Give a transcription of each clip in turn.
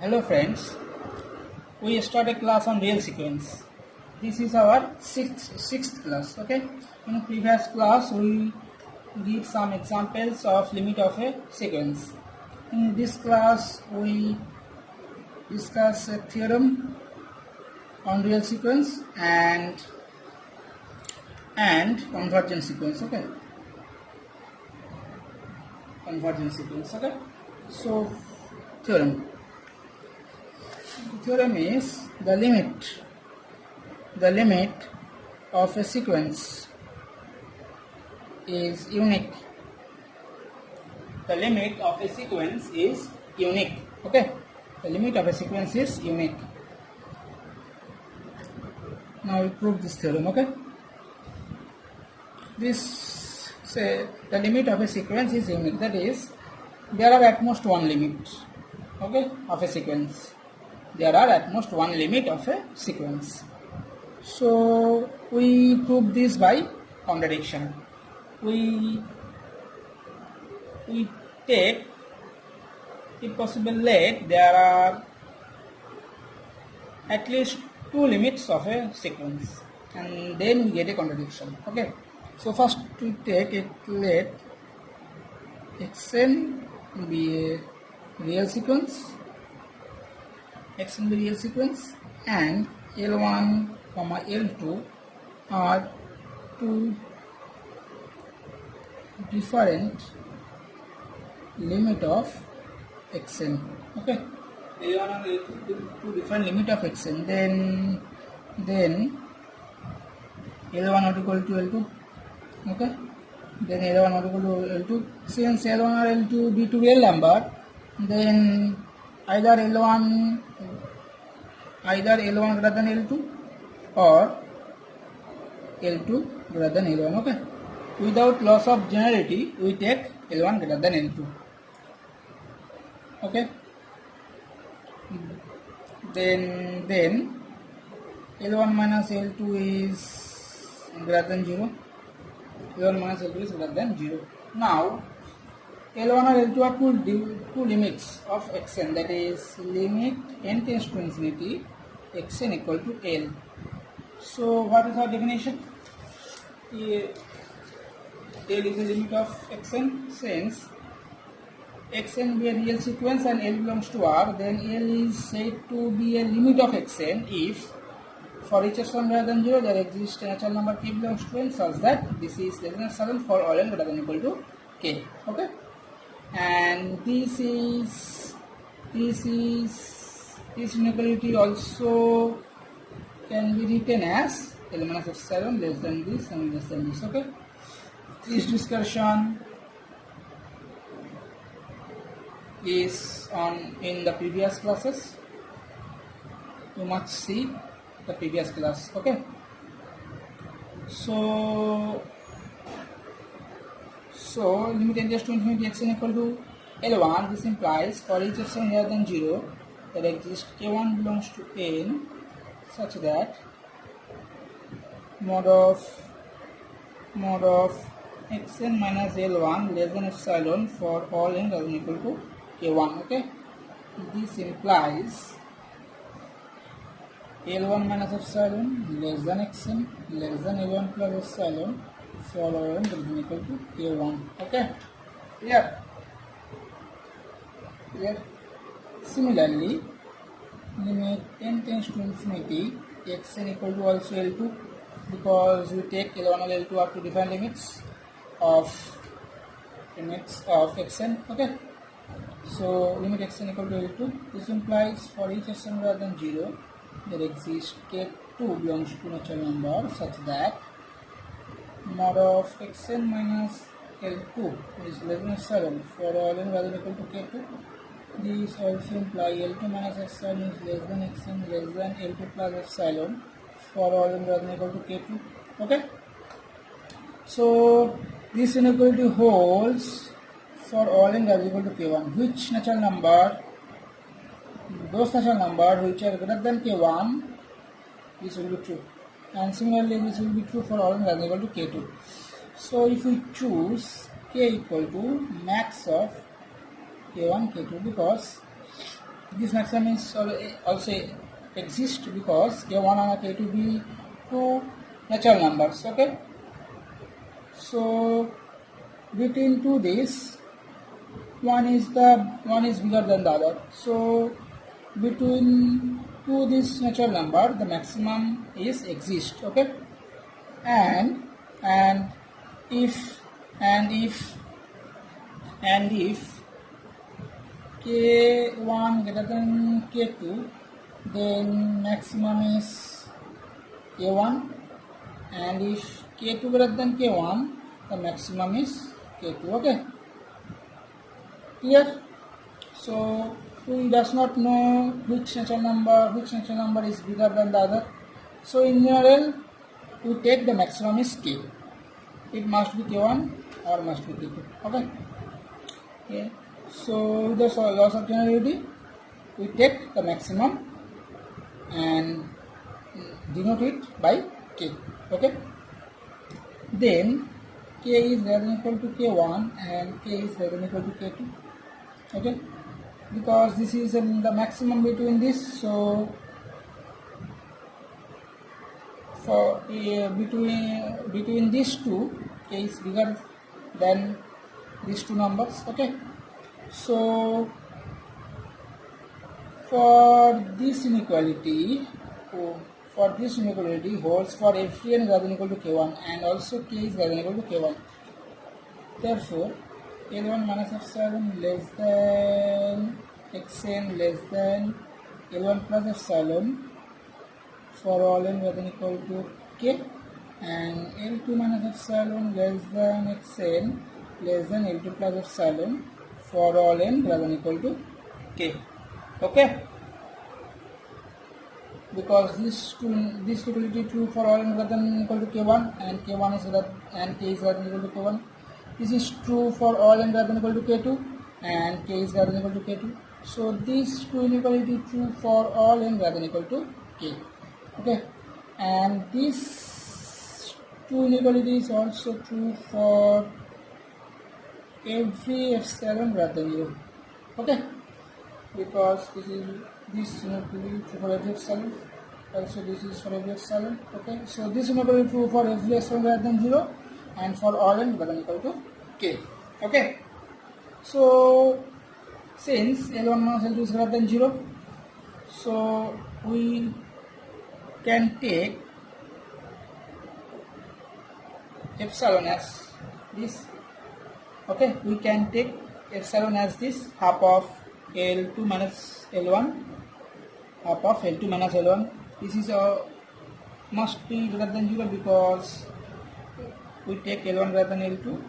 Hello friends, we start a class on real sequence. This is our sixth class. Okay. In previous class we give some examples of limit of a sequence. In this class we discuss a theorem on real sequence and convergent sequence. Okay. Convergent sequence. Okay. So theorem. The theorem is the limit of a sequence is unique. The limit of a sequence is unique. Okay, the limit of a sequence is unique. Now we prove this theorem. Okay, this say the limit of a sequence is unique. That is, there are at most one limit. Okay, of a sequence. There are at most one limit of a sequence. So we prove this by contradiction. We take, if possible, let there are at least two limits of a sequence, and then we get a contradiction. Okay. So first we take it, let xn be a real sequence. Xn be real sequence and L1, L2 are two different limit of xn. Okay, L1 and L2 two different limit of xn. Then L1 not equal to L2. Okay, then L1 not equal to L2. Since L1 or L2 be two real number, then either L1 greater than L2 or L2 greater than L1. Okay, without loss of generality we take L1 greater than L2. Okay, then L1 minus L2 is greater than 0. L1 minus L2 is greater than 0. Now L1 or L2 are two limits of xn, that is limit n tends to infinity xn equal to L. So what is our definition? L is a limit of xn. Since xn be a real sequence and L belongs to R, then L is said to be a limit of xn if for each xn greater than 0 there exists a natural number k belongs to n such that this is less than 7 for all n greater than equal to k. Okay, and this inequality also can be written as L minus epsilon less than this and less than this. Okay, this discussion is on in the previous classes. You must see the previous class. Okay, so limit n tends to infinity xn equal to L1. This implies for each xn greater than 0 there exists k1 belongs to n such that mod of xn minus L1 less than epsilon for all n greater than equal to k1. Okay, this implies L1 minus epsilon less than xn less than L1 plus epsilon for all n greater than equal to k1. Okay, clear? Similarly, limit n tends to infinity xn equal to also L2, because we take L1 and L2 are two different limits of xn. Okay, so limit xn equal to L2. This implies for each xn greater than 0 there exists k2 belongs to natural number such that mod of xn minus L2 is less than epsilon for all n greater than equal to k2. This also implies L2 minus epsilon is less than xn less than L2 plus epsilon for all n greater than equal to k2. Okay, so this inequality holds for all n greater than equal to k1. Which natural number? Those natural numbers which are greater than k1, this will be true, and similarly this will be true for all n greater than equal to k2. So if we choose k equal to max of k1, k2, because this maximum is also exist because k1 and k2 be two natural numbers. Okay, so between two these one is bigger than the other, so between two this natural number the maximum is exist. Okay, and and if and if and if k1 greater than k2, then maximum is k1, and if k2 greater than k1, the maximum is k2. Okay, clear? So we does not know which natural number is bigger than the other. So in general, we take the maximum is k. It must be k1 or must be k2. Okay. Yeah. So the loss of generality, we take the maximum and denote it by k. Okay. Then k is greater than equal to k1 and k is greater than equal to k2. Okay, because this is the maximum between this, so for between these two, k is bigger than these two numbers. Okay, so for this inequality holds for every n greater than equal to k1 and also k is greater than equal to k1. Therefore, L1 minus epsilon less than xn less than L1 plus epsilon for all n greater than equal to k, and L2 minus epsilon less than xn less than L2 plus epsilon for all n greater than equal to k. Okay, because this equality true for all n greater than equal to k1 and k1 is greater and k is greater than equal to k1. This is true for all n greater than equal to k2 and k is greater than equal to k2. So this two inequality true for all n greater than equal to k. Okay, and this two inequality is also true for every epsilon greater than 0. Okay, because this inequality true for every epsilon. Also this is for every epsilon. Okay, so this inequality true for every epsilon greater than 0 and for all n greater than equal to k. Okay, so since L1 minus L2 is greater than 0, so we can take epsilon as this. Okay, we can take epsilon as this, half of L2 minus L1, half of L2 minus L1. This is must be greater than 0 because we take L1 greater than L2,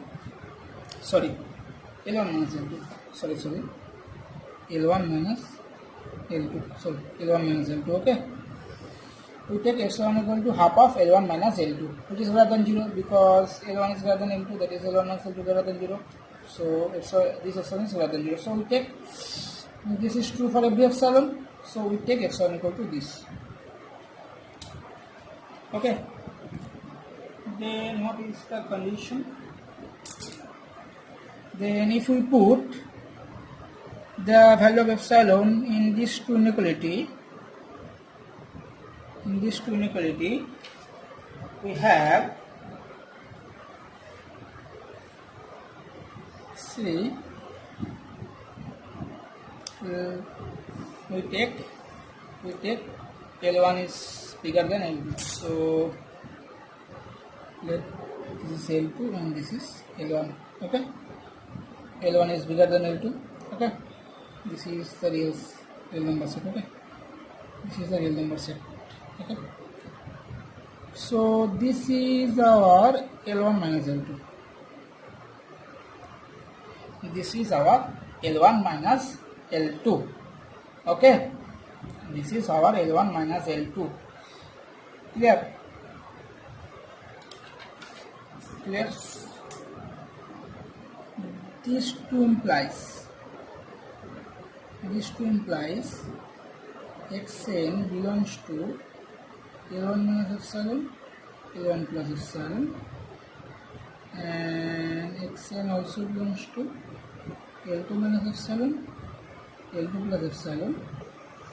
sorry, L1 minus L2, sorry, L1 minus L2, sorry, L1 minus L2, okay. We take epsilon equal to half of L1 minus L2, which is greater than 0 because L1 is greater than L2, that is L1 minus L2 greater than 0. So this epsilon is greater than 0. So we take, this is true for every epsilon, so we take epsilon equal to this. Okay. Then what is the condition? Then if we put the value of epsilon in this two inequality, we have, see, we take L1 is bigger than L2, so this is L2 and this is L1. Okay, L1 is bigger than L2. Okay, this is the real number set. Okay, this is the real number set. Okay, so this is our L1 minus L2. This is our L1 minus L2. Okay, this is our L1 minus L2. Clear? Clear? These two implies xn belongs to L1 minus epsilon, L1 plus epsilon, and xn also belongs to L2 minus epsilon, L2 plus epsilon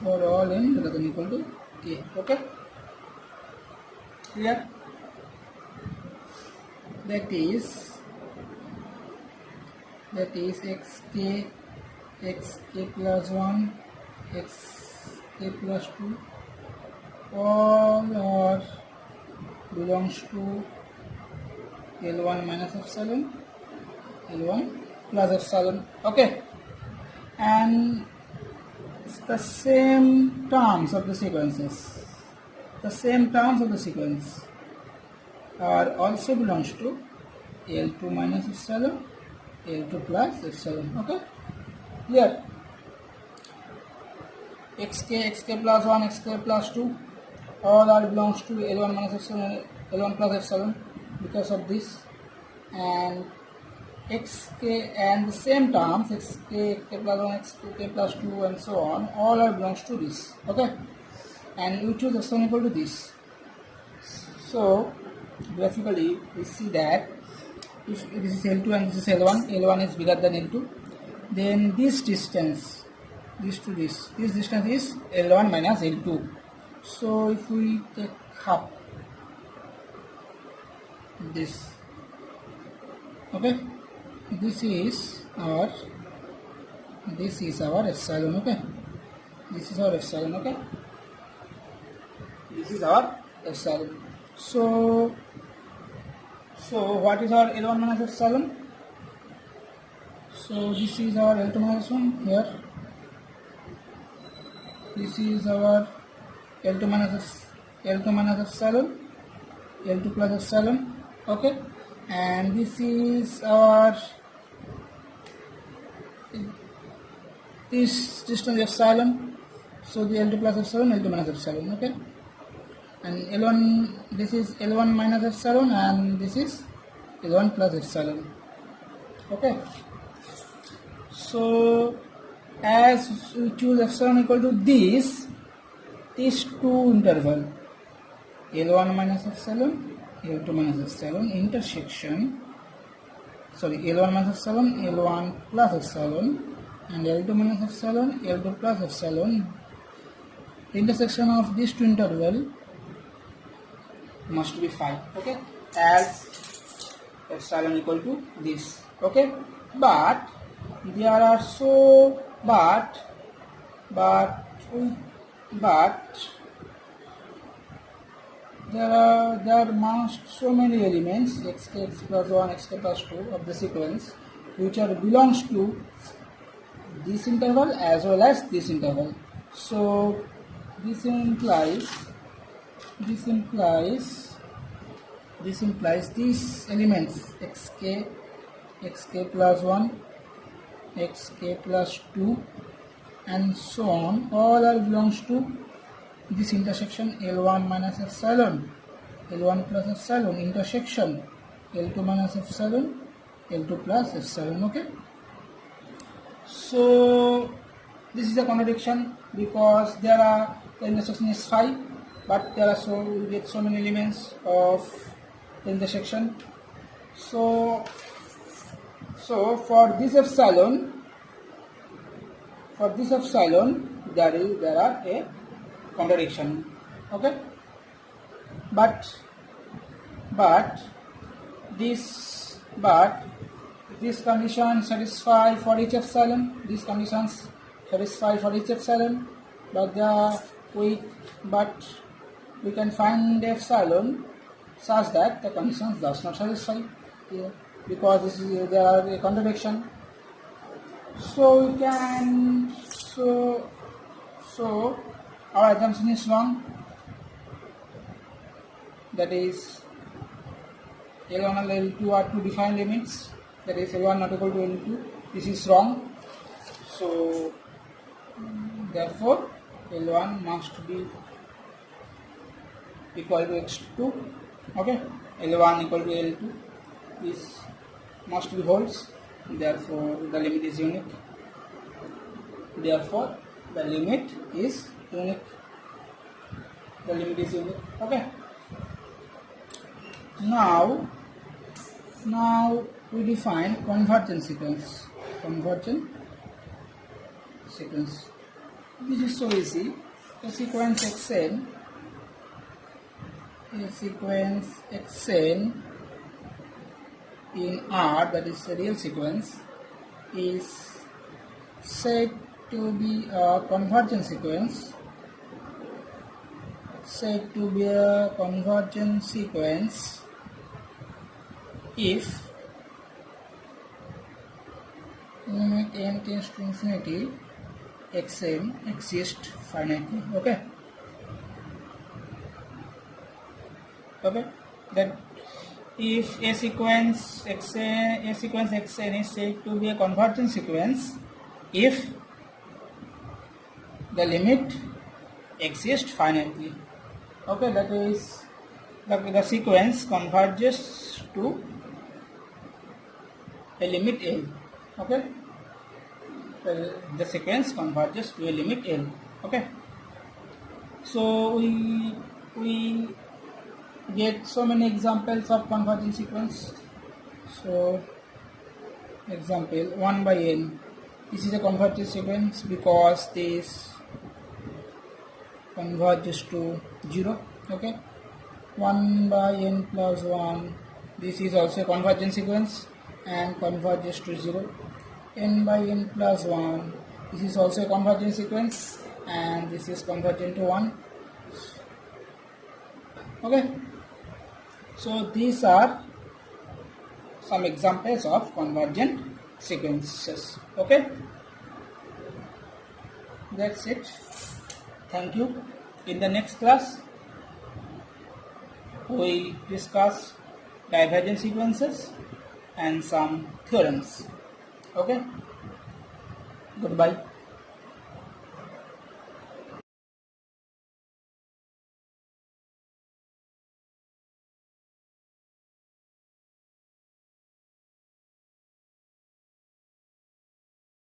for all n greater than equal to k. Okay, clear? That is xk plus 1, xk plus 2, all are belongs to L1 minus epsilon, L1 plus epsilon. Okay, and it's the same terms of the sequences. The same terms of the sequence are also belongs to L2 minus epsilon, L2 plus epsilon. Okay, here xk plus 1, xk plus 2, all are belongs to L1 minus epsilon, L1 plus epsilon because of this, and xk and the same terms xk plus 1, xk plus 2 and so on, all are belongs to this. Okay, and we choose epsilon equal to this. So graphically we see that if this is L2 and this is L1, L1 is bigger than L2, then this distance, this to this distance is L1 minus L2. So if we take half this, okay, this is our epsilon. Okay, this is our epsilon. Okay, this is our epsilon. So what is our L1 minus epsilon? So this is our L2 minus 1 here. This is our L2 minus epsilon, L2 plus epsilon. Okay, and this is our this distance epsilon. So the L2 plus epsilon, L2 minus epsilon. Okay, and L1, this is L1 minus epsilon, and this is L1 plus epsilon. Okay, so as we choose epsilon equal to these two interval, L1 minus epsilon, L2 minus epsilon intersection, sorry, L1 minus epsilon, L1 plus epsilon, and L2 minus epsilon, L2 plus epsilon, the intersection of these two interval must be 5. Okay, as epsilon equal to this. Okay, but there are so but there must so many elements xk plus 1, xk plus 2 of the sequence which are belongs to this interval as well as this interval. So this implies these elements xk plus 1, xk plus 2 and so on, all are belongs to this intersection L1 minus epsilon, L1 plus epsilon intersection L2 minus epsilon, L2 plus epsilon. Okay, so this is a contradiction because the intersection is 5, but there are we get so many elements of the intersection. So for this epsilon there are a contradiction. Okay, but this condition satisfy for each epsilon, these conditions satisfy for each epsilon, but we can find the epsilon such that the conditions does not satisfy here, because there are a contradiction. So we can so our assumption is wrong, that is L1 and L2 are two defined limits, that is L1 not equal to L2. This is wrong. So therefore L1 must be equal to x2. Okay, L1 equal to L2, this must be holds, therefore the limit is unique. Okay, now we define convergent sequence. This is so easy. A sequence xn in R, that is a real sequence, is said to be a convergent sequence. Said to be a convergent sequence if limit n tends to infinity xn exists finitely. Okay. That if a sequence xn is said to be a convergent sequence if the limit exists finitely. Okay, that is the sequence converges to a limit L. Okay, the sequence converges to a limit L. Okay, so we get so many examples of convergent sequence. So example 1 by n, this is a convergent sequence because this converges to 0. Okay, 1 by n plus 1, this is also a convergent sequence and converges to 0. N by n plus 1, this is also a convergent sequence and this is convergent to 1. Okay, so these are some examples of convergent sequences. Okay, that's it. Thank you. In the next class, we discuss divergent sequences and some theorems. Okay, goodbye.